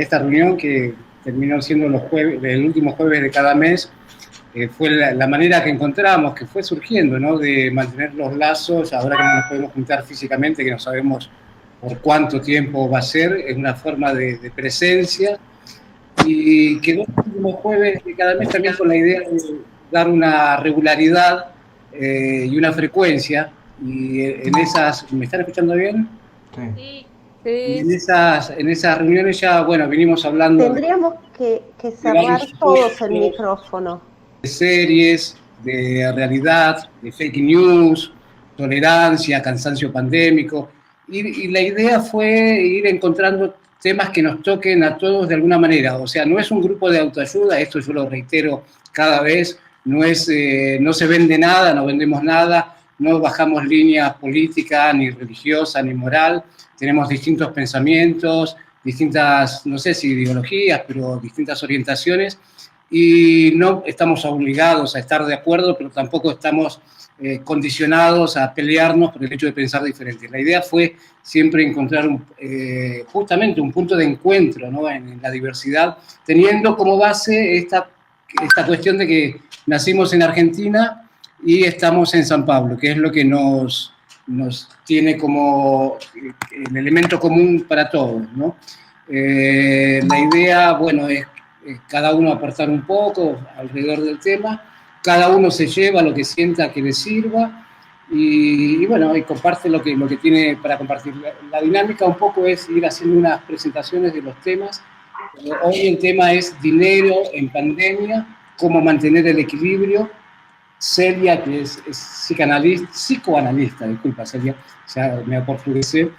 esta reunión que terminó siendo los jueves, el último jueves de cada mes, fue la manera que encontramos, que fue surgiendo, ¿no? De mantener los lazos, ahora que no nos podemos juntar físicamente, que no sabemos por cuánto tiempo va a ser, es una forma de presencia, y quedó el último jueves de cada mes también con la idea de dar una regularidad y una frecuencia, y en esas, ¿me están escuchando bien? Sí. Y Sí. en esas reuniones ya, bueno, vinimos hablando Tendríamos que de varios cerrar todos el supuestos, micrófono. de series, de realidad, de fake news, tolerancia, cansancio pandémico. Y la idea fue ir encontrando temas que nos toquen a todos de alguna manera. O sea, no es un grupo de autoayuda, esto yo lo reitero cada vez, no se vende nada, no vendemos nada, no bajamos línea política, ni religiosa, ni moral. Tenemos distintos pensamientos, distintas, no sé si ideologías, pero distintas orientaciones, y no estamos obligados a estar de acuerdo, pero tampoco estamos condicionados a pelearnos por el hecho de pensar diferente. La idea fue siempre encontrar justamente un punto de encuentro, ¿no? En la diversidad, teniendo como base esta cuestión de que nacimos en Argentina y estamos en San Pablo, que es lo que nos tiene como el elemento común para todos, ¿no? La idea, bueno, es cada uno aportar un poco alrededor del tema, cada uno se lleva lo que sienta que le sirva, y bueno, y comparte lo que tiene para compartir. La dinámica un poco es ir haciendo unas presentaciones de los temas. Hoy el tema es dinero en pandemia, cómo mantener el equilibrio. Celia, que es psicoanalista, disculpa Celia, ya me aportuguesé,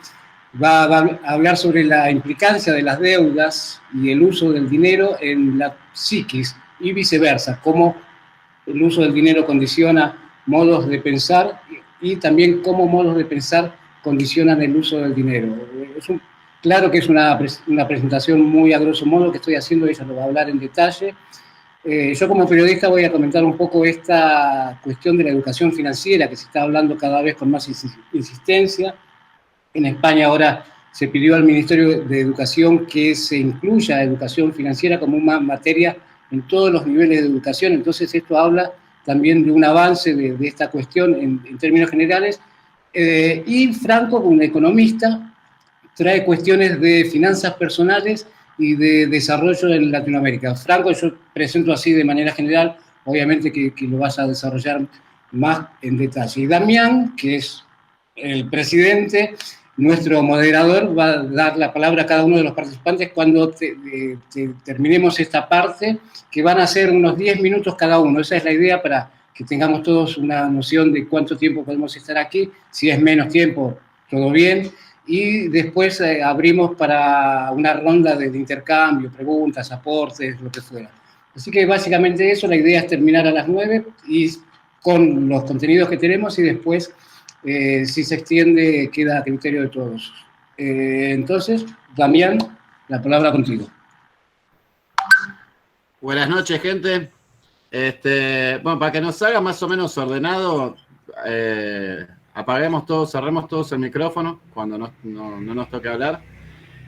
va a hablar sobre la implicancia de las deudas y el uso del dinero en la psiquis y viceversa, cómo el uso del dinero condiciona modos de pensar y también cómo modos de pensar condicionan el uso del dinero. Claro que es una presentación muy a grosso modo que estoy haciendo, ella lo va a hablar en detalle. Yo como periodista voy a comentar un poco esta cuestión de la educación financiera que se está hablando cada vez con más insistencia. En España ahora se pidió al Ministerio de Educación que se incluya educación financiera como una materia en todos los niveles de educación. Entonces esto habla también de un avance de esta cuestión en términos generales. Y Franco, un economista, trae cuestiones de finanzas personales y de desarrollo en Latinoamérica. Franco, yo presento así de manera general, obviamente que lo vas a desarrollar más en detalle. Y Damián, que es el presidente, nuestro moderador, va a dar la palabra a cada uno de los participantes cuando terminemos esta parte, que van a ser unos 10 minutos cada uno. Esa es la idea para que tengamos todos una noción de cuánto tiempo podemos estar aquí. Si es menos tiempo, todo bien. Y después abrimos para una ronda de intercambio, preguntas, aportes, lo que fuera. Así que básicamente eso, la idea es terminar a las 9 y con los contenidos que tenemos, y después, si se extiende, queda a criterio de todos. Entonces, Damián, la palabra contigo. Buenas noches, gente. Bueno, para que nos salga más o menos ordenado, apaguemos todos, cerremos todos el micrófono cuando no nos toque hablar.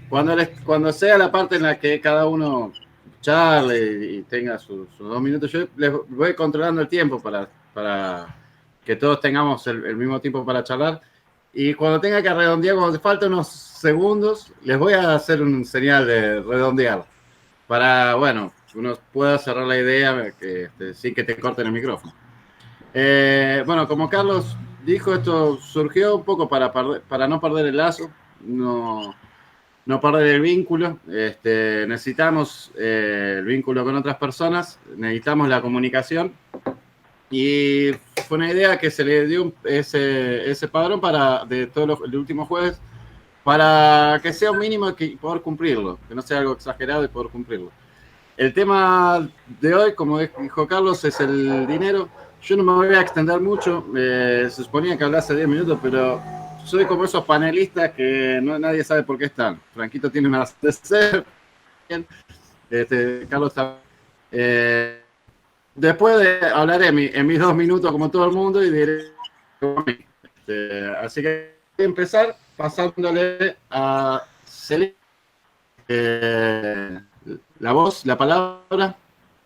Cuando sea la parte en la que cada uno charle y tenga sus 2 minutos, yo les voy controlando el tiempo para que todos tengamos el mismo tiempo para charlar. Y cuando tenga que redondear, cuando falten unos segundos, les voy a hacer un señal de redondear. Para, bueno, uno pueda cerrar la idea sin que te corten el micrófono. Bueno, como Carlos dijo, esto surgió un poco para no perder el lazo, no perder el vínculo. Necesitamos el vínculo con otras personas, necesitamos la comunicación, y fue una idea que se le dio ese padrón de todos el último jueves, para que sea un mínimo y poder cumplirlo, que no sea algo exagerado y poder cumplirlo. El tema de hoy, como dijo Carlos, es el dinero. Yo no me voy a extender mucho, se suponía que hablase 10 minutos, pero soy como esos panelistas que nadie sabe por qué están. Franquito tiene una razón de ser, Carlos está... después hablaré en mis 2 minutos como todo el mundo y diré... así que voy a empezar pasándole a Celia. La voz, la palabra,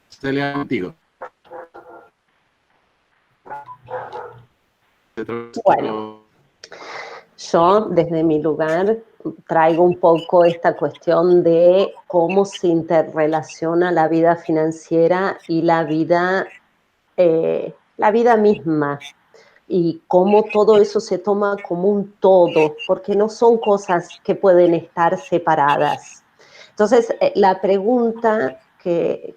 se le da contigo. Bueno, yo desde mi lugar traigo un poco esta cuestión de cómo se interrelaciona la vida financiera y la vida misma, y cómo todo eso se toma como un todo, porque no son cosas que pueden estar separadas. Entonces, la pregunta que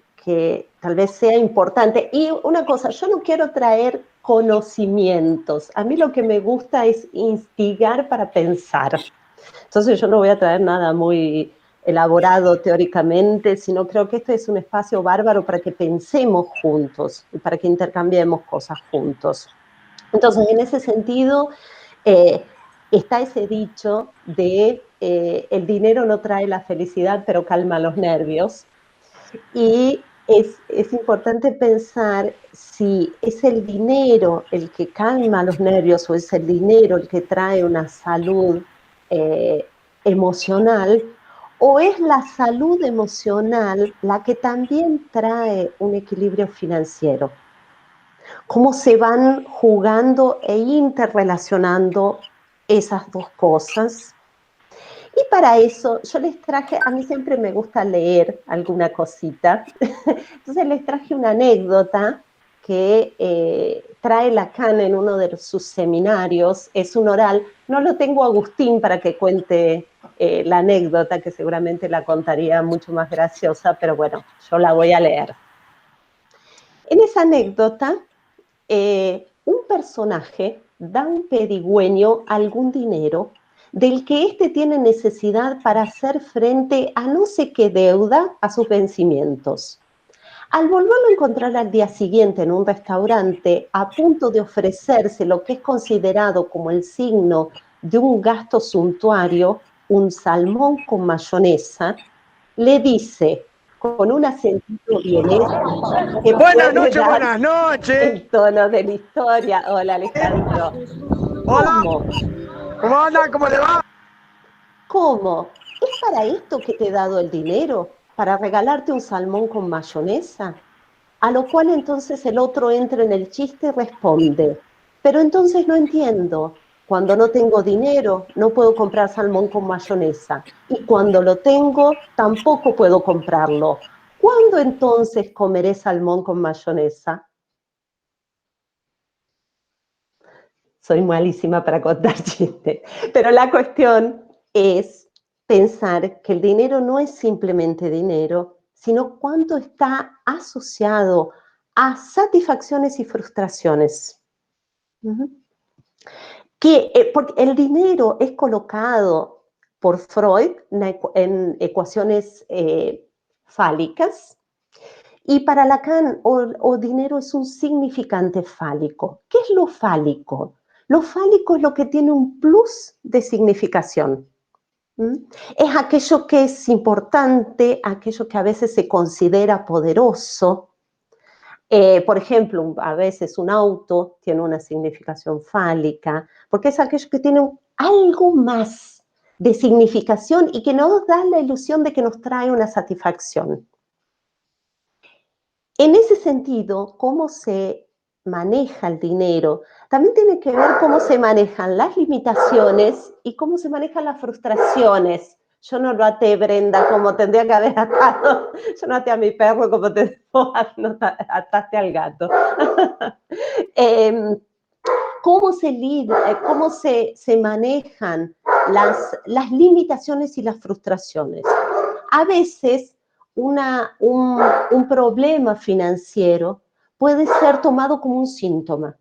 tal vez sea importante, y una cosa, yo no quiero traer conocimientos, a mí lo que me gusta es instigar para pensar. Entonces yo no voy a traer nada muy elaborado teóricamente, sino creo que este es un espacio bárbaro para que pensemos juntos y para que intercambiemos cosas juntos. Entonces, en ese sentido, está ese dicho de el dinero no trae la felicidad, pero calma los nervios. Y es importante pensar si es el dinero el que calma los nervios o es el dinero el que trae una salud eh, emocional, o es la salud emocional la que también trae un equilibrio financiero. Cómo se van jugando e interrelacionando esas dos cosas. Y para eso yo les traje, a mí siempre me gusta leer alguna cosita, entonces les traje una anécdota que trae Lacan en uno de sus seminarios, es un oral, no lo tengo a Agustín para que cuente la anécdota, que seguramente la contaría mucho más graciosa, pero bueno, yo la voy a leer. En esa anécdota, un personaje da un pedigüeño algún dinero del que éste tiene necesidad para hacer frente a no sé qué deuda a sus vencimientos. Al volverlo a encontrar al día siguiente en un restaurante, a punto de ofrecerse lo que es considerado como el signo de un gasto suntuario, un salmón con mayonesa, le dice con un acentito vienés que Buenas puede noches, dar buenas noches. el tono de la historia. Hola, Alejandro. Hola, ¿Cómo? ¿cómo andan? ¿Cómo le va? ¿Cómo? ¿Es para esto que te he dado el dinero? ¿Para regalarte un salmón con mayonesa? A lo cual entonces el otro entra en el chiste y responde, pero entonces no entiendo. Cuando no tengo dinero, no puedo comprar salmón con mayonesa. Y cuando lo tengo, tampoco puedo comprarlo. ¿Cuándo entonces comeré salmón con mayonesa? Soy malísima para contar chistes, pero la cuestión es pensar que el dinero no es simplemente dinero, sino cuánto está asociado a satisfacciones y frustraciones. Porque el dinero es colocado por Freud en ecuaciones fálicas, y para Lacan, o dinero es un significante fálico. ¿Qué es lo fálico? Lo fálico es lo que tiene un plus de significación. Es aquello que es importante, aquello que a veces se considera poderoso. Por ejemplo, a veces un auto tiene una significación fálica, porque es aquello que tiene algo más de significación y que nos da la ilusión de que nos trae una satisfacción. En ese sentido, cómo se maneja el dinero también tiene que ver cómo se manejan las limitaciones y cómo se manejan las frustraciones. Yo no lo até, Brenda, como tendría que haber atado. Yo no até a mi perro como te ataste al gato. ¿Cómo se manejan las limitaciones y las frustraciones? A veces un problema financiero puede ser tomado como un síntoma.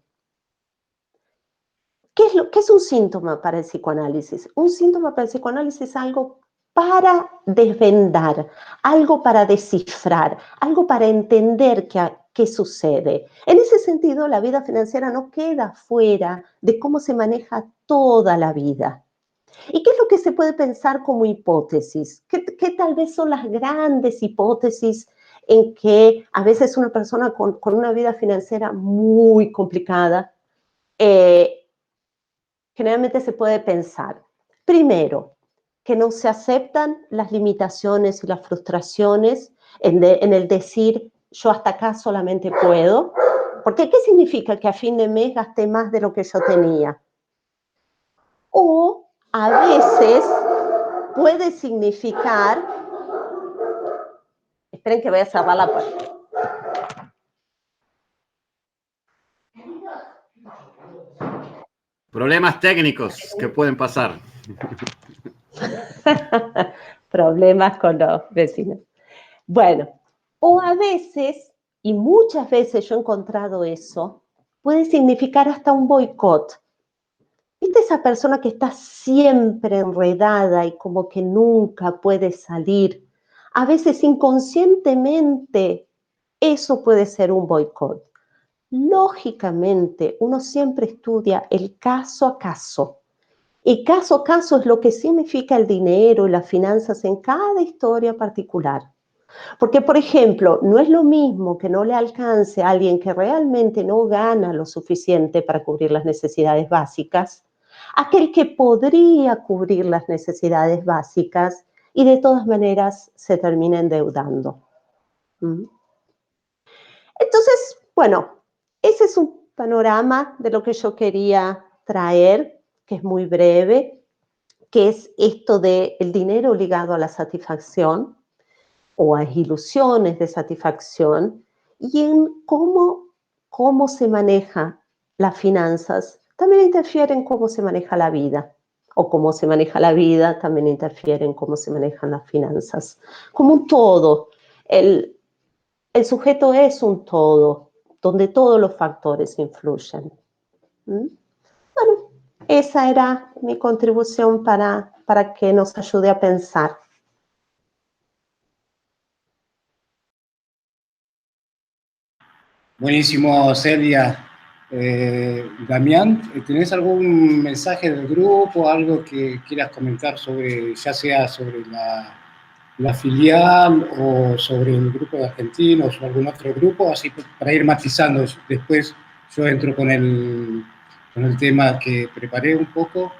¿Qué es un síntoma para el psicoanálisis? Un síntoma para el psicoanálisis es algo para desvendar, algo para descifrar, algo para entender qué sucede. En ese sentido, la vida financiera no queda fuera de cómo se maneja toda la vida. ¿Y qué es lo que se puede pensar como hipótesis? ¿Qué tal vez son las grandes hipótesis en que a veces una persona con una vida financiera muy complicada generalmente se puede pensar? Primero, que no se aceptan las limitaciones y las frustraciones en el decir, yo hasta acá solamente puedo. Porque ¿qué significa que a fin de mes gasté más de lo que yo tenía? O a veces puede significar, esperen que voy a cerrar la puerta. Problemas técnicos que pueden pasar. Problemas con los vecinos. Bueno, o a veces, y muchas veces yo he encontrado eso, puede significar hasta un boicot. ¿Viste esa persona que está siempre enredada y como que nunca puede salir? A veces inconscientemente eso puede ser un boicot. Lógicamente, uno siempre estudia el caso a caso. Y caso a caso es lo que significa el dinero y las finanzas en cada historia particular. Porque, por ejemplo, no es lo mismo que no le alcance a alguien que realmente no gana lo suficiente para cubrir las necesidades básicas, aquel que podría cubrir las necesidades básicas y de todas maneras se termina endeudando. Entonces, bueno, ese es un panorama de lo que yo quería traer, que es muy breve, que es esto del dinero ligado a la satisfacción o a ilusiones de satisfacción, y en cómo se maneja las finanzas también interfiere en cómo se maneja la vida, o cómo se maneja la vida también interfiere en cómo se manejan las finanzas. Como un todo, el sujeto es un todo, donde todos los factores influyen. Bueno, esa era mi contribución para que nos ayude a pensar. Buenísimo, Celia. Damián, ¿tenés algún mensaje del grupo, algo que quieras comentar sobre, ya sea sobre la filial o sobre el grupo de argentinos o algún otro grupo? Así para ir matizando. Después yo entro con el tema que preparé un poco.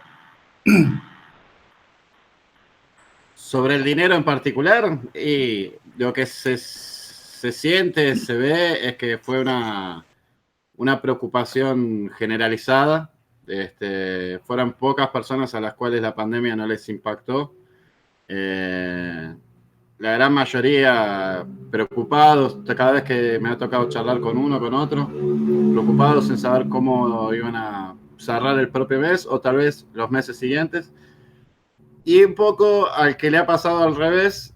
Sobre el dinero en particular, y lo que se siente, se ve, es que fue una preocupación generalizada. Fueron pocas personas a las cuales la pandemia no les impactó. La gran mayoría preocupados, cada vez que me ha tocado charlar con uno, con otro, preocupados en saber cómo iban a cerrar el propio mes o tal vez los meses siguientes. Y un poco al que le ha pasado al revés,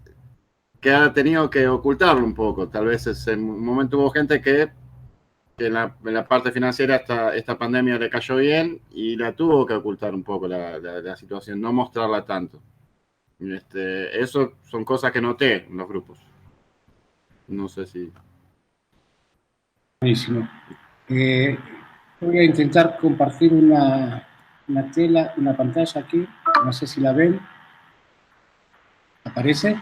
que ha tenido que ocultarlo un poco. Tal vez en un momento hubo gente que en la parte financiera esta pandemia le cayó bien y la tuvo que ocultar un poco la situación, no mostrarla tanto. Eso son cosas que noté en los grupos. No sé si... Buenísimo. Voy a intentar compartir una tela, una pantalla aquí. No sé si la ven. ¿Aparece?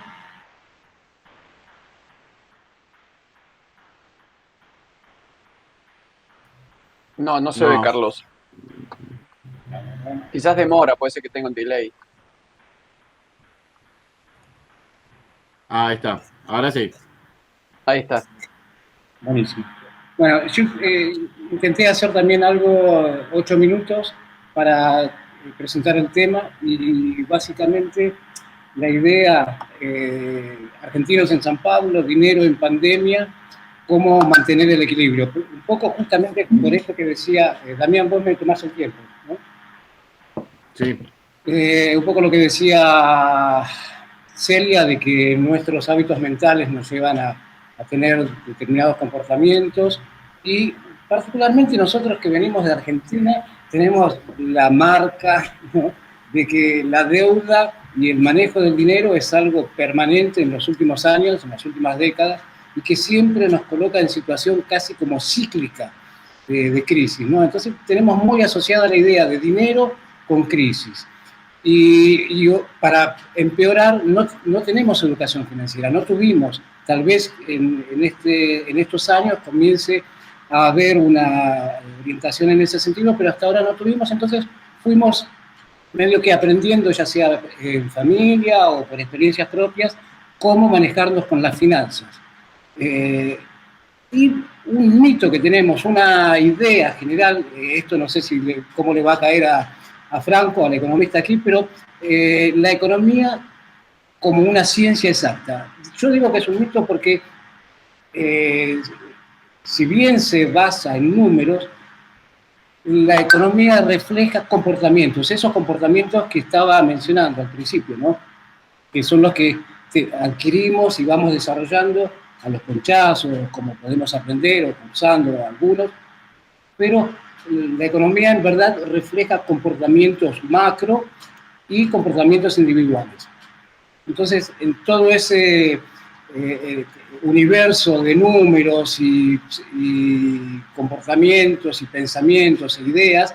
No, no se ve, Carlos. Quizás demora, puede ser que tenga un delay. Ahí está, ahora sí. Ahí está. Buenísimo. Bueno, yo intenté hacer también algo, 8 minutos, para presentar el tema y básicamente la idea, argentinos en San Pablo, dinero en pandemia, cómo mantener el equilibrio. Un poco justamente por esto que decía, Damián, vos me tomás el tiempo, ¿no? Sí. Un poco lo que decía Celia, de que nuestros hábitos mentales nos llevan a tener determinados comportamientos, y particularmente nosotros que venimos de Argentina tenemos la marca, ¿no?, de que la deuda y el manejo del dinero es algo permanente en los últimos años, en las últimas décadas, y que siempre nos coloca en situación casi como cíclica de crisis, ¿no? Entonces tenemos muy asociada la idea de dinero con crisis. Y para empeorar, no tenemos educación financiera, no tuvimos. Tal vez en estos años comience a haber una orientación en ese sentido, pero hasta ahora no tuvimos. Entonces fuimos medio que aprendiendo, ya sea en familia o por experiencias propias, cómo manejarnos con las finanzas. Y un mito que tenemos, una idea general, esto no sé cómo le va a caer a Franco, al economista aquí, pero la economía como una ciencia exacta. Yo digo que es un mito porque si bien se basa en números, la economía refleja comportamientos, esos comportamientos que estaba mencionando al principio, ¿no? Que son los que adquirimos y vamos desarrollando a los ponchazos, como podemos aprender o cursando algunos, pero la economía en verdad refleja comportamientos macro y comportamientos individuales. Entonces, en todo ese universo de números y comportamientos y pensamientos e ideas,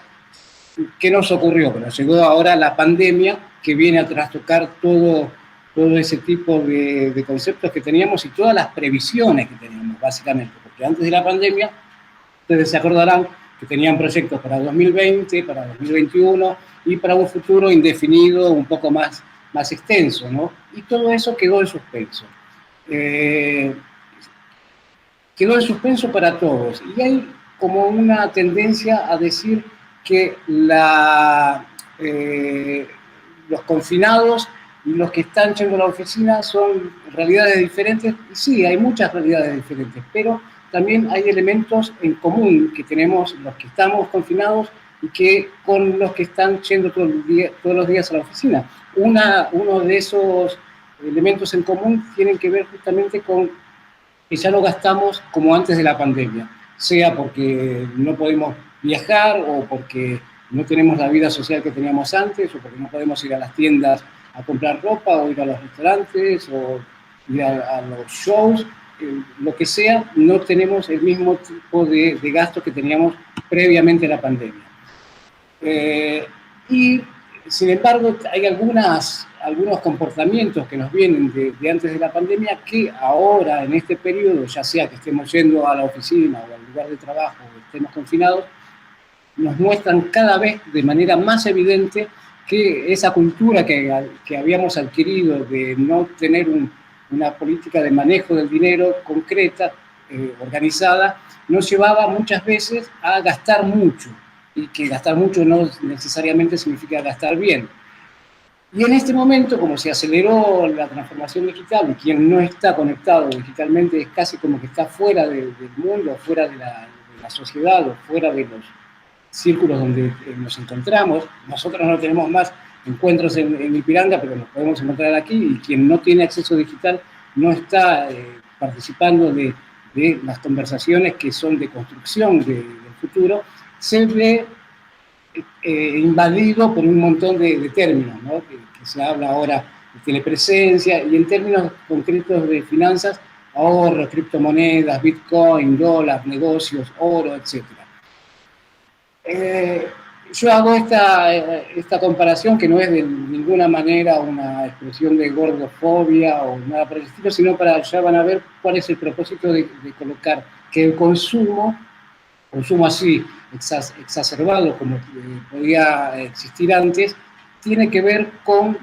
¿qué nos ocurrió? Bueno, llegó ahora la pandemia que viene a trastocar todo ese tipo de conceptos que teníamos y todas las previsiones que teníamos, básicamente. Porque antes de la pandemia, ustedes se acordarán que tenían proyectos para 2020, para 2021 y para un futuro indefinido un poco más extenso, ¿no? Y todo eso quedó en suspenso. Quedó en suspenso para todos. Y hay como una tendencia a decir que los confinados y los que están yendo a la oficina son realidades diferentes. Sí, hay muchas realidades diferentes, pero también hay elementos en común que tenemos los que estamos confinados y que con los que están yendo todos los días a la oficina. Uno de esos elementos en común tienen que ver justamente con que ya no gastamos como antes de la pandemia, sea porque no podemos viajar o porque no tenemos la vida social que teníamos antes o porque no podemos ir a las tiendas a comprar ropa o ir a los restaurantes o ir a los shows, lo que sea, no tenemos el mismo tipo de gasto que teníamos previamente a la pandemia. Y sin embargo, hay algunos comportamientos que nos vienen de antes de la pandemia que ahora, en este periodo, ya sea que estemos yendo a la oficina o al lugar de trabajo o estemos confinados, nos muestran cada vez de manera más evidente que esa cultura que habíamos adquirido de no tener una política de manejo del dinero concreta, organizada, nos llevaba muchas veces a gastar mucho, y que gastar mucho no necesariamente significa gastar bien. Y en este momento, como se aceleró la transformación digital y quien no está conectado digitalmente es casi como que está fuera del mundo, fuera de la sociedad o fuera de los círculos donde nos encontramos. Nosotros no tenemos más encuentros en Ipiranga, pero nos podemos encontrar aquí, y quien no tiene acceso digital no está participando de las conversaciones que son de construcción del futuro, se ve invadido por un montón de términos, ¿no? que se habla ahora de telepresencia y en términos concretos de finanzas, ahorro, criptomonedas, bitcoin, dólar, negocios, oro, etc. Yo hago esta comparación que no es de ninguna manera una expresión de gordofobia o nada por el estilo, sino ya van a ver cuál es el propósito de colocar que el consumo así exacerbado como podía existir antes, tiene que ver con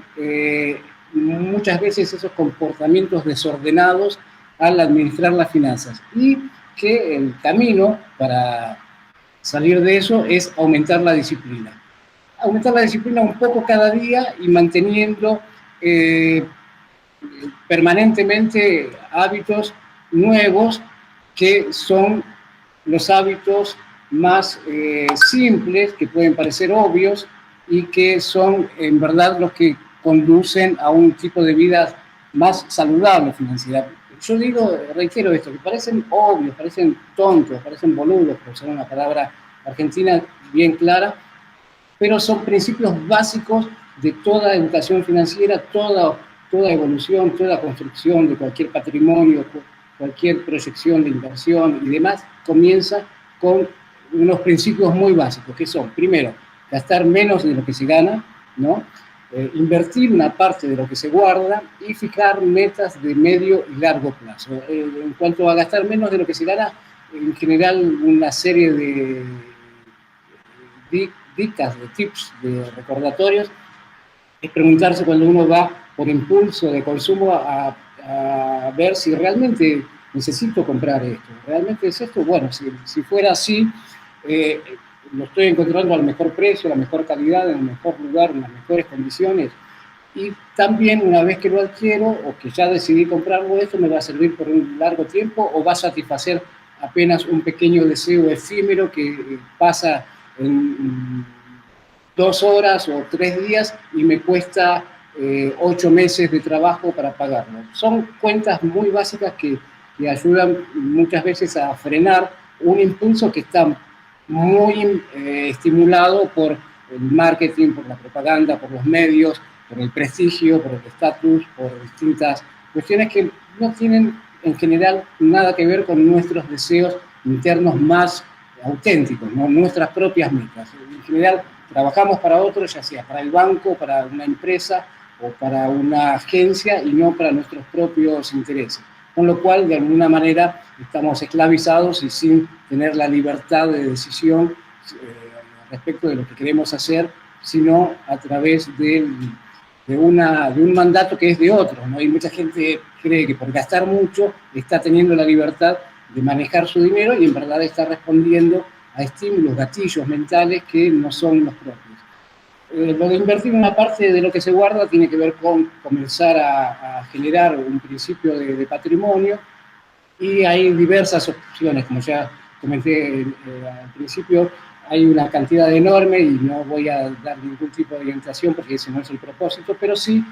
muchas veces esos comportamientos desordenados al administrar las finanzas, y que el camino para salir de eso es aumentar la disciplina. Aumentar la disciplina un poco cada día y manteniendo permanentemente hábitos nuevos que son los hábitos más simples, que pueden parecer obvios y que son en verdad los que conducen a un tipo de vida más saludable financiera. Yo reitero esto, que parecen obvios, parecen tontos, parecen boludos, por usar una palabra argentina bien clara, pero son principios básicos de toda educación financiera, toda evolución, toda construcción de cualquier patrimonio, cualquier proyección de inversión y demás, comienza con unos principios muy básicos, que son, primero, gastar menos de lo que se gana, ¿no? Invertir una parte de lo que se guarda y fijar metas de medio y largo plazo. En cuanto a gastar menos de lo que se gana, en general una serie de dictas, de tips, de recordatorios es preguntarse cuando uno va por impulso de consumo a ver si realmente necesito comprar esto, realmente es esto. Bueno, si fuera así, lo estoy encontrando al mejor precio, a la mejor calidad, en el mejor lugar, en las mejores condiciones. Y también una vez que lo adquiero o que ya decidí comprarlo, esto me va a servir por un largo tiempo o va a satisfacer apenas un pequeño deseo efímero que pasa en 2 horas o 3 días y me cuesta 8 meses de trabajo para pagarlo. Son cuentas muy básicas que ayudan muchas veces a frenar un impulso que está muy estimulado por el marketing, por la propaganda, por los medios, por el prestigio, por el estatus, por distintas cuestiones que no tienen en general nada que ver con nuestros deseos internos más auténticos, ¿no? Nuestras propias metas. En general trabajamos para otros, ya sea para el banco, para una empresa o para una agencia y no para nuestros propios intereses. Con lo cual, de alguna manera, estamos esclavizados y sin tener la libertad de decisión respecto de lo que queremos hacer, sino a través de un mandato que es de otros, ¿no? Y mucha gente cree que por gastar mucho está teniendo la libertad de manejar su dinero y en verdad está respondiendo a estímulos, gatillos mentales que no son los propios. Lo de invertir una parte de lo que se guarda tiene que ver con comenzar a generar un principio de patrimonio y hay diversas opciones, como ya comenté al principio. Hay una cantidad enorme y no voy a dar ningún tipo de orientación porque ese no es el propósito, pero sí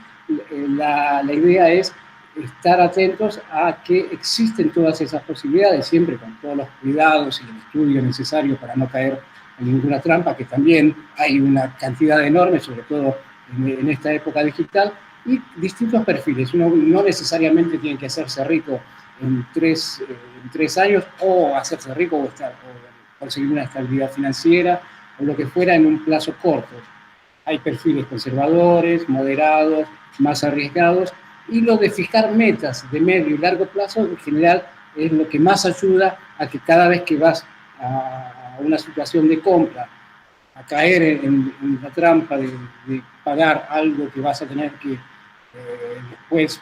la idea es estar atentos a que existen todas esas posibilidades, siempre con todos los cuidados y el estudio necesario para no caer en ninguna trampa, que también hay una cantidad enorme, sobre todo en esta época digital, y distintos perfiles. Uno no necesariamente tiene que hacerse rico en 3 años o hacerse rico o conseguir una estabilidad financiera o lo que fuera en un plazo corto. Hay perfiles conservadores, moderados, más arriesgados, y lo de fijar metas de medio y largo plazo en general es lo que más ayuda a que cada vez que vas a una situación de compra, a caer en la trampa de pagar algo que vas a tener que después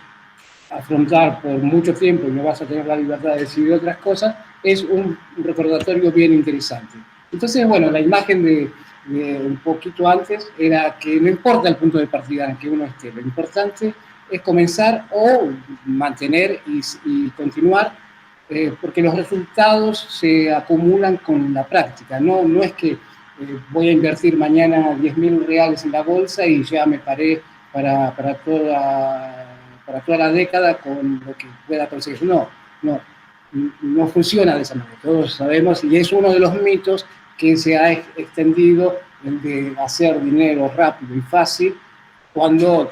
afrontar por mucho tiempo y no vas a tener la libertad de decidir otras cosas, es un recordatorio bien interesante. Entonces, bueno, la imagen de un poquito antes era que no importa el punto de partida en que uno esté, lo importante es comenzar o mantener y continuar, porque los resultados se acumulan con la práctica. No es que voy a invertir mañana 10.000 reales en la bolsa y ya me paré para toda la década con lo que pueda conseguir. No funciona de esa manera, todos sabemos, y es uno de los mitos que se ha extendido, el de hacer dinero rápido y fácil cuando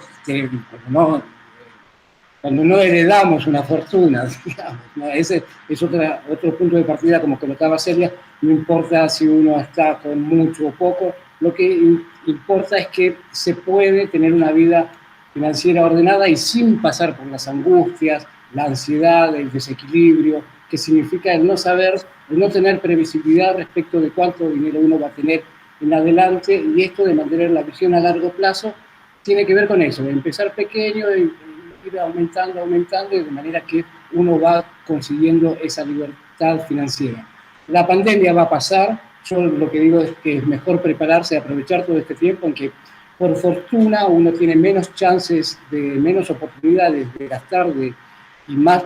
no heredamos una fortuna, digamos, ¿no? Ese es otro punto de partida, como colocaba Celia. No importa si uno está con mucho o poco, lo que importa es que se puede tener una vida financiera ordenada y sin pasar por las angustias, la ansiedad, el desequilibrio, que significa el no saber, el no tener previsibilidad respecto de cuánto dinero uno va a tener en adelante, y esto de mantener la visión a largo plazo tiene que ver con eso, de empezar pequeño, de ir aumentando, de manera que uno va consiguiendo esa libertad financiera. La pandemia va a pasar, yo lo que digo es que es mejor prepararse, aprovechar todo este tiempo en que por fortuna uno tiene menos chances, menos oportunidades de gastar y más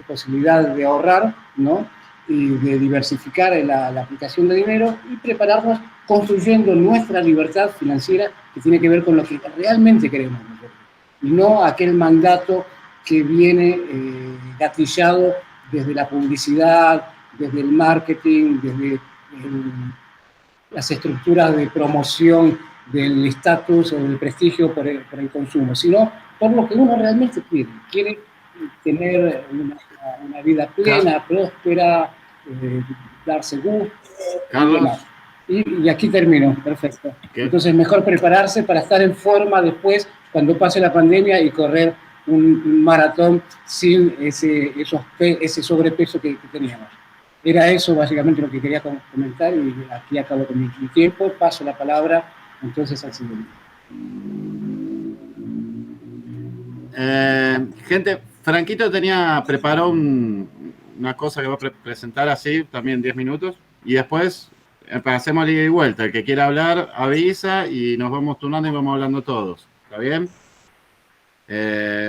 posibilidades de ahorrar, ¿no? Y de diversificar la aplicación de dinero y prepararnos construyendo nuestra libertad financiera, que tiene que ver con lo que realmente queremos nosotros, y no aquel mandato que viene gatillado desde la publicidad, desde el marketing, desde las estructuras de promoción del estatus o del prestigio por el consumo, sino por lo que uno realmente quiere tener una vida plena, próspera, darse gusto. Carlos. Y aquí termino, perfecto. Entonces, mejor prepararse para estar en forma después, cuando pase la pandemia, y correr un maratón sin ese sobrepeso que teníamos. Era eso básicamente lo que quería comentar, y aquí acabo con mi tiempo. Paso la palabra entonces al siguiente. Gente, Franquito preparó una cosa que va a presentar así, también 10 minutos, y después hacemos ida y vuelta. El que quiera hablar, avisa y nos vamos turnando y vamos hablando todos. ¿Está bien?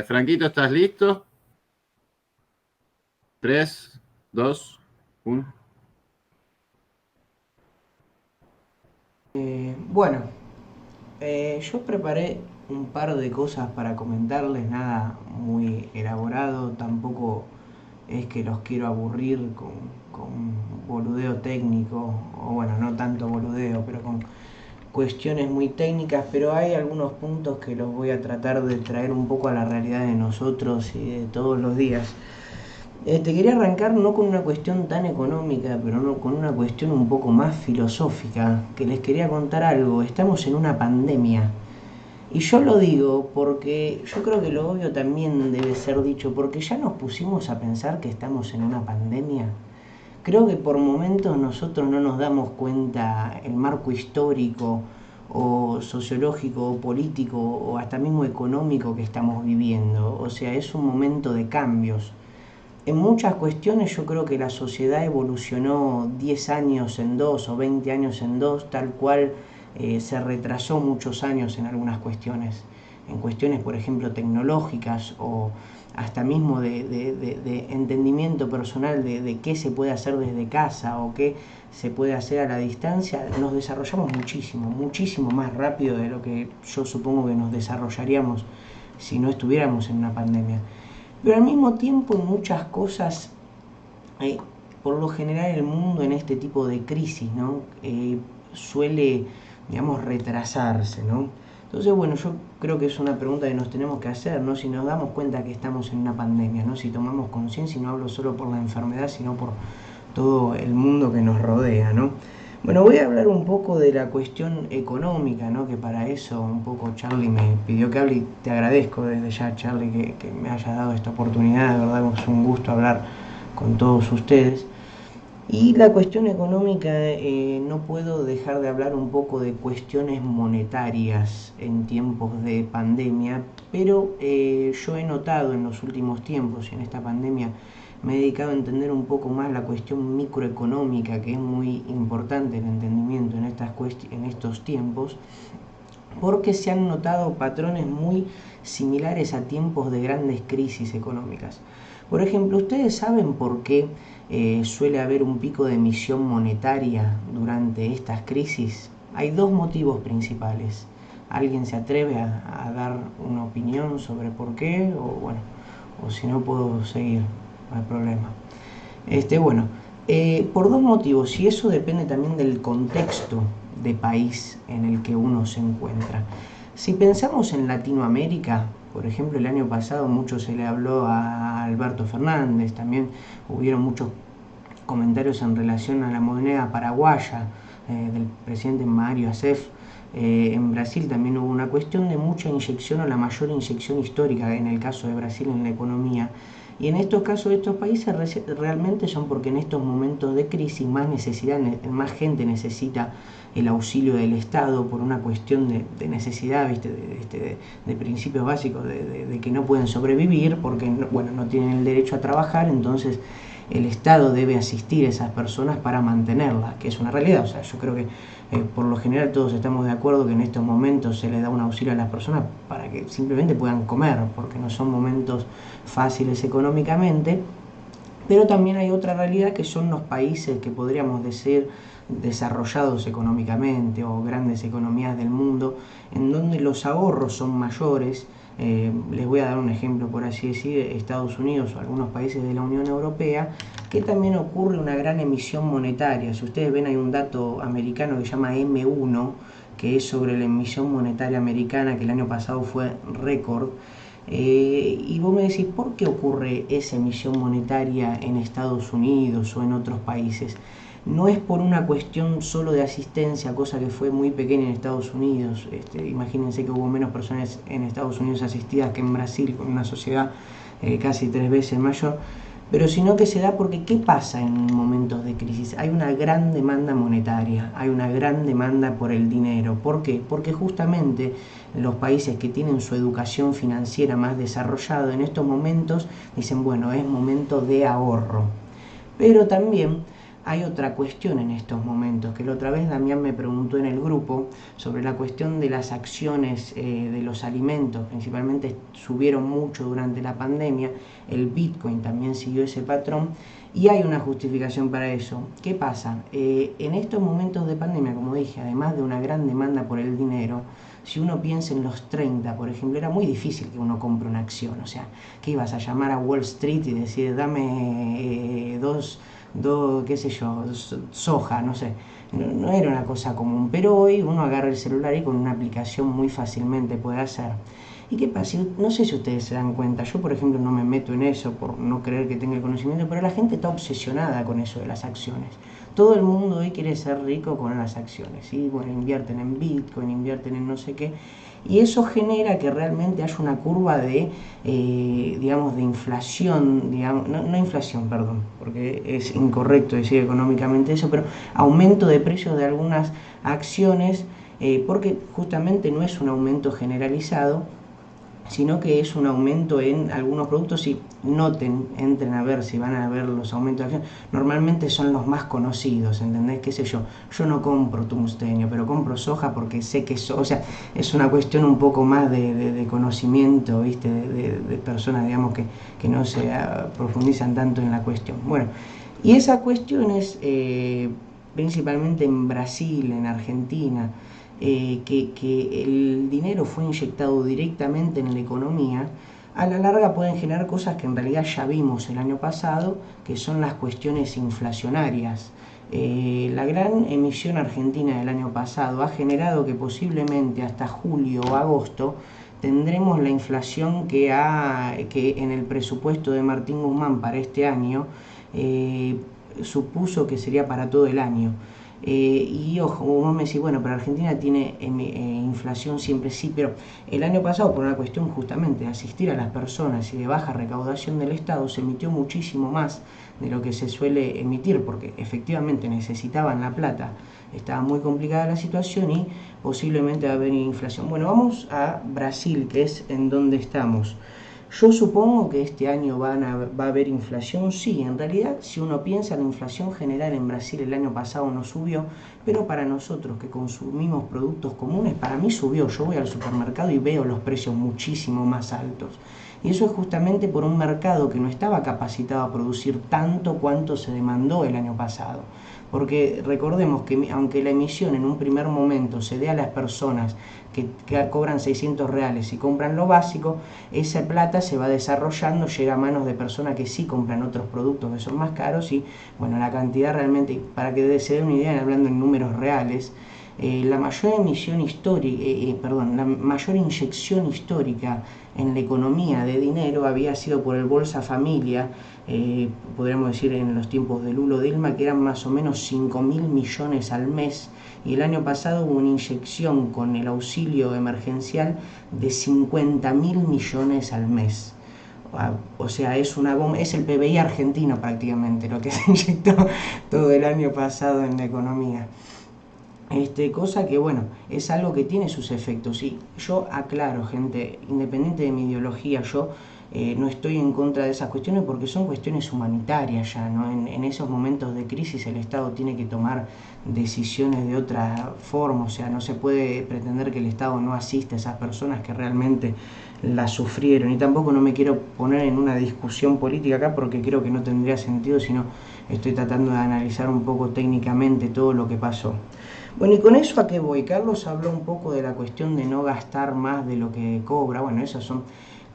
Franquito, ¿estás listo? 3, 2, 1. Bueno, yo preparé un par de cosas para comentarles, nada muy elaborado, tampoco es que los quiero aburrir con boludeo técnico, o bueno, no tanto boludeo, pero con cuestiones muy técnicas, pero hay algunos puntos que los voy a tratar de traer un poco a la realidad de nosotros y de todos los días. Quería arrancar no con una cuestión tan económica, pero no, con una cuestión un poco más filosófica, que les quería contar algo. Estamos en una pandemia. Y yo lo digo porque yo creo que lo obvio también debe ser dicho, porque ya nos pusimos a pensar que estamos en una pandemia. Creo que por momentos nosotros no nos damos cuenta el marco histórico o sociológico o político o hasta mismo económico que estamos viviendo. O sea, es un momento de cambios. En muchas cuestiones yo creo que la sociedad evolucionó 10 años en 2 o 20 años en 2, tal cual se retrasó muchos años en algunas cuestiones. En cuestiones, por ejemplo, tecnológicas o hasta mismo de entendimiento personal de qué se puede hacer desde casa o qué se puede hacer a la distancia, nos desarrollamos muchísimo, muchísimo más rápido de lo que yo supongo que nos desarrollaríamos si no estuviéramos en una pandemia. Pero al mismo tiempo en muchas cosas, por lo general el mundo en este tipo de crisis, ¿no? Suele, digamos, retrasarse, ¿no? Entonces, bueno, yo creo que es una pregunta que nos tenemos que hacer, ¿no? Si nos damos cuenta que estamos en una pandemia, ¿no? Si tomamos conciencia, y no hablo solo por la enfermedad, sino por todo el mundo que nos rodea, ¿no? Bueno, voy a hablar un poco de la cuestión económica, ¿no? Que para eso un poco Charlie me pidió que hable y te agradezco desde ya, Charlie, que me hayas dado esta oportunidad. De verdad es un gusto hablar con todos ustedes. Y la cuestión económica, no puedo dejar de hablar un poco de cuestiones monetarias en tiempos de pandemia, pero yo he notado en los últimos tiempos y en esta pandemia me he dedicado a entender un poco más la cuestión microeconómica, que es muy importante el entendimiento en estos tiempos, porque se han notado patrones muy similares a tiempos de grandes crisis económicas. Por ejemplo, ¿ustedes saben por qué suele haber un pico de emisión monetaria durante estas crisis? Hay dos motivos principales. ¿Alguien se atreve a dar una opinión sobre por qué? O si no puedo seguir, no hay problema. Por dos motivos, y eso depende también del contexto de país en el que uno se encuentra. Si pensamos en Latinoamérica, por ejemplo, el año pasado mucho se le habló a Alberto Fernández, también hubieron muchos comentarios en relación a la moneda paraguaya del presidente Mário Assef. En Brasil también hubo una cuestión de mucha inyección o la mayor inyección histórica en el caso de Brasil en la economía. Y en estos casos de estos países realmente son porque en estos momentos de crisis más gente necesita el auxilio del Estado por una cuestión de necesidad, ¿viste? De principios básicos, de que no pueden sobrevivir porque no tienen el derecho a trabajar, entonces el Estado debe asistir a esas personas para mantenerlas, que es una realidad. O sea, yo creo que por lo general todos estamos de acuerdo que en estos momentos se les da un auxilio a las personas para que simplemente puedan comer, porque no son momentos fáciles económicamente. Pero también hay otra realidad que son los países que podríamos decir desarrollados económicamente o grandes economías del mundo, en donde los ahorros son mayores. Les voy a dar un ejemplo, por así decir, Estados Unidos o algunos países de la Unión Europea, que también ocurre una gran emisión monetaria. Si ustedes ven, hay un dato americano que se llama M1, que es sobre la emisión monetaria americana, que el año pasado fue récord. Y vos me decís, ¿por qué ocurre esa emisión monetaria en Estados Unidos o en otros países? No es por una cuestión solo de asistencia, cosa que fue muy pequeña en Estados Unidos. Imagínense que hubo menos personas en Estados Unidos asistidas que en Brasil, con una sociedad casi 3 veces mayor. pero sino que se da porque ¿qué pasa en momentos de crisis? Hay una gran demanda monetaria, hay una gran demanda por el dinero. ¿Por qué? Porque justamente los países que tienen su educación financiera más desarrollada en estos momentos dicen, bueno, es momento de ahorro. Pero también hay otra cuestión en estos momentos, que la otra vez Damián me preguntó en el grupo sobre la cuestión de las acciones de los alimentos, principalmente subieron mucho durante la pandemia, el Bitcoin también siguió ese patrón y hay una justificación para eso. ¿Qué pasa? En estos momentos de pandemia, como dije, además de una gran demanda por el dinero, si uno piensa en los 30, por ejemplo, era muy difícil que uno compre una acción, o sea, que ibas a llamar a Wall Street y decir, dame qué sé yo, soja, no sé. No era una cosa común, pero hoy uno agarra el celular y con una aplicación muy fácilmente puede hacer. ¿Y qué pasa? No sé si ustedes se dan cuenta, yo por ejemplo no me meto en eso por no creer que tenga el conocimiento, pero la gente está obsesionada con eso de las acciones. Todo el mundo hoy quiere ser rico con las acciones, ¿sí? Bueno, invierten en Bitcoin, invierten en no sé qué, y eso genera que realmente haya una curva de, digamos, de inflación, digamos, no inflación, perdón, porque es incorrecto decir económicamente eso, pero aumento de precios de algunas acciones, porque justamente no es un aumento generalizado, sino que es un aumento en algunos productos. Y noten, entren a ver si van a ver los aumentos de acción, normalmente son los más conocidos, ¿entendés? Qué sé yo no compro tungstenio, pero compro soja porque sé que o sea, es una cuestión un poco más de conocimiento, ¿viste? De personas, digamos, que no se profundizan tanto en la cuestión. Bueno, y esa cuestión es principalmente en Brasil, en Argentina, que el dinero fue inyectado directamente en la economía, a la larga pueden generar cosas que en realidad ya vimos el año pasado, que son las cuestiones inflacionarias. La gran emisión argentina del año pasado ha generado que posiblemente hasta julio o agosto tendremos la inflación que en el presupuesto de Martín Guzmán para este año supuso que sería para todo el año. Y ojo, vos me decís, bueno, pero Argentina tiene inflación siempre, sí, pero el año pasado, por una cuestión justamente de asistir a las personas y de baja recaudación del Estado, se emitió muchísimo más de lo que se suele emitir, porque efectivamente necesitaban la plata, estaba muy complicada la situación y posiblemente va a haber inflación. Bueno, vamos a Brasil, que es en donde estamos. Yo supongo que este año va a haber inflación, sí, en realidad si uno piensa la inflación general en Brasil el año pasado no subió, pero para nosotros que consumimos productos comunes, para mí subió. Yo voy al supermercado y veo los precios muchísimo más altos. Y eso es justamente por un mercado que no estaba capacitado a producir tanto cuanto se demandó el año pasado. Porque recordemos que aunque la emisión en un primer momento se dé a las personas que cobran 600 reales y compran lo básico, esa plata se va desarrollando, llega a manos de personas que sí compran otros productos que son más caros y, bueno, la cantidad realmente, para que se dé una idea, hablando en números reales, la mayor emisión histórica, la mayor inyección histórica en la economía de dinero había sido por el Bolsa Familia, podríamos decir en los tiempos de Lulo Dilma, que eran más o menos 5.000 millones al mes, y el año pasado hubo una inyección con el auxilio emergencial de 50.000 millones al mes. O sea, es una bomba, es el PBI argentino prácticamente lo que se inyectó todo el año pasado en la economía. Cosa que, bueno, es algo que tiene sus efectos. Y yo aclaro, gente, independiente de mi ideología, yo no estoy en contra de esas cuestiones porque son cuestiones humanitarias ya, ¿no? En esos momentos de crisis el Estado tiene que tomar decisiones de otra forma, o sea, no se puede pretender que el Estado no asista a esas personas que realmente la sufrieron. Y tampoco no me quiero poner en una discusión política acá porque creo que no tendría sentido, sino estoy tratando de analizar un poco técnicamente todo lo que pasó. Bueno, y con eso ¿a qué voy? Carlos habló un poco de la cuestión de no gastar más de lo que cobra. Bueno, esas son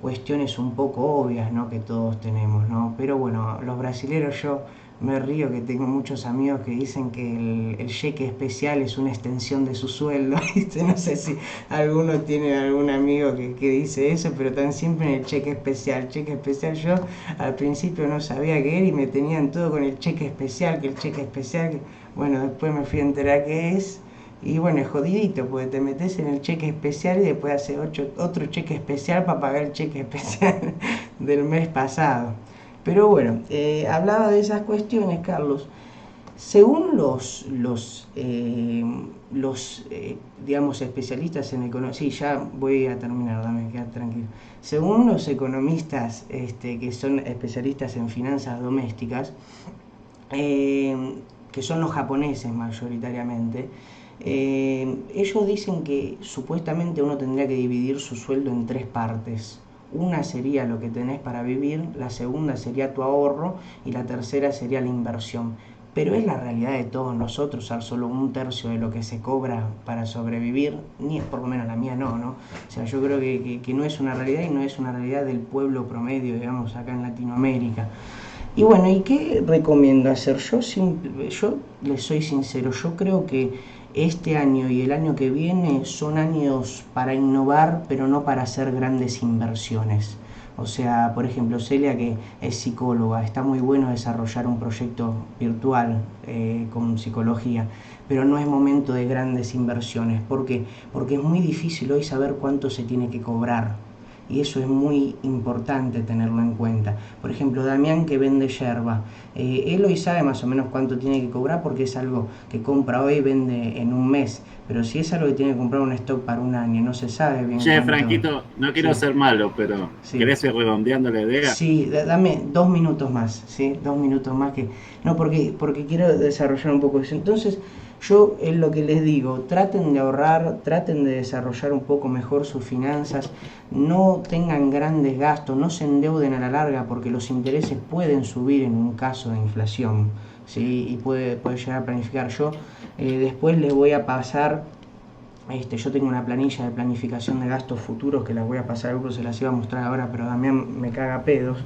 cuestiones un poco obvias, ¿no? Que todos tenemos, ¿no? Pero bueno, los brasileros, yo me río que tengo muchos amigos que dicen que el cheque especial es una extensión de su sueldo, ¿viste? No sé si alguno tiene algún amigo que dice eso, pero están siempre en el cheque especial. Cheque especial, yo al principio no sabía qué era y me tenían todo con el cheque especial, que el cheque especial, que... Bueno, después me fui a enterar qué es. Y bueno, es jodidito, porque te metes en el cheque especial y después haces otro cheque especial para pagar el cheque especial del mes pasado. Pero bueno, hablaba de esas cuestiones, Carlos. Según digamos, especialistas en economía, sí, ya voy a terminar, dame, quedar tranquilo. Según los economistas que son especialistas en finanzas domésticas, que son los japoneses mayoritariamente, ellos dicen que supuestamente uno tendría que dividir su sueldo en 3 partes. Una sería lo que tenés para vivir, la segunda sería tu ahorro y la tercera sería la inversión. Pero es la realidad de todos nosotros usar solo 1/3 de lo que se cobra para sobrevivir, ni por lo menos la mía no, ¿no? O sea, yo creo que no es una realidad y no es una realidad del pueblo promedio, digamos, acá en Latinoamérica. Y bueno, ¿y qué recomiendo hacer? Yo les soy sincero, yo creo que este año y el año que viene son años para innovar, pero no para hacer grandes inversiones. O sea, por ejemplo, Celia, que es psicóloga, está muy bueno desarrollar un proyecto virtual con psicología, pero no es momento de grandes inversiones. ¿Por qué? Porque es muy difícil hoy saber cuánto se tiene que cobrar. Y eso es muy importante tenerlo en cuenta. Por ejemplo, Damián, que vende yerba, él hoy sabe más o menos cuánto tiene que cobrar porque es algo que compra hoy y vende en un mes. Pero si es algo que tiene que comprar un stock para un año, no se sabe bien Che, cuánto. Franquito, no quiero Sí. ser malo, pero Sí. ¿querés ir redondeando la idea? Sí, dame 2 minutos más, ¿sí? 2 minutos más que... No, porque quiero desarrollar un poco eso. Entonces, yo es lo que les digo, traten de ahorrar, traten de desarrollar un poco mejor sus finanzas, no tengan grandes gastos, no se endeuden a la larga porque los intereses pueden subir en un caso de inflación, ¿sí? Y puede llegar a planificar. Yo después les voy a pasar... yo tengo una planilla de planificación de gastos futuros que las voy a pasar, se las iba a mostrar ahora, pero Damián me caga pedos.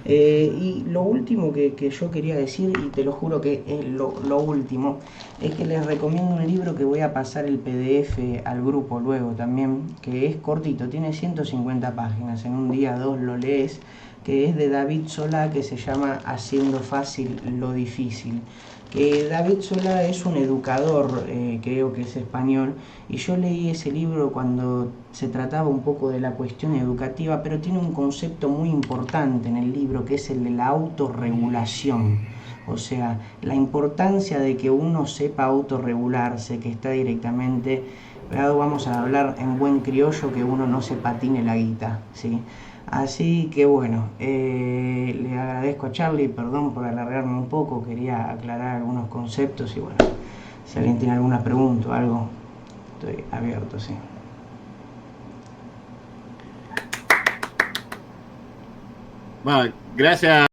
Y lo último que yo quería decir, y te lo juro que es lo último, es que les recomiendo un libro que voy a pasar el PDF al grupo luego también, que es cortito, tiene 150 páginas, en un día 2 lo lees, que es de David Solá, que se llama Haciendo fácil lo difícil. Que David Solá es un educador, creo que es español, y yo leí ese libro cuando se trataba un poco de la cuestión educativa, pero tiene un concepto muy importante en el libro, que es el de la autorregulación. O sea, la importancia de que uno sepa autorregularse, que está directamente, vamos a hablar en buen criollo, que uno no se patine la guita, ¿sí? Así que bueno, le agradezco a Charlie, perdón por alargarme un poco, quería aclarar algunos conceptos y bueno, si alguien tiene alguna pregunta o algo, estoy abierto, sí. Bueno, gracias.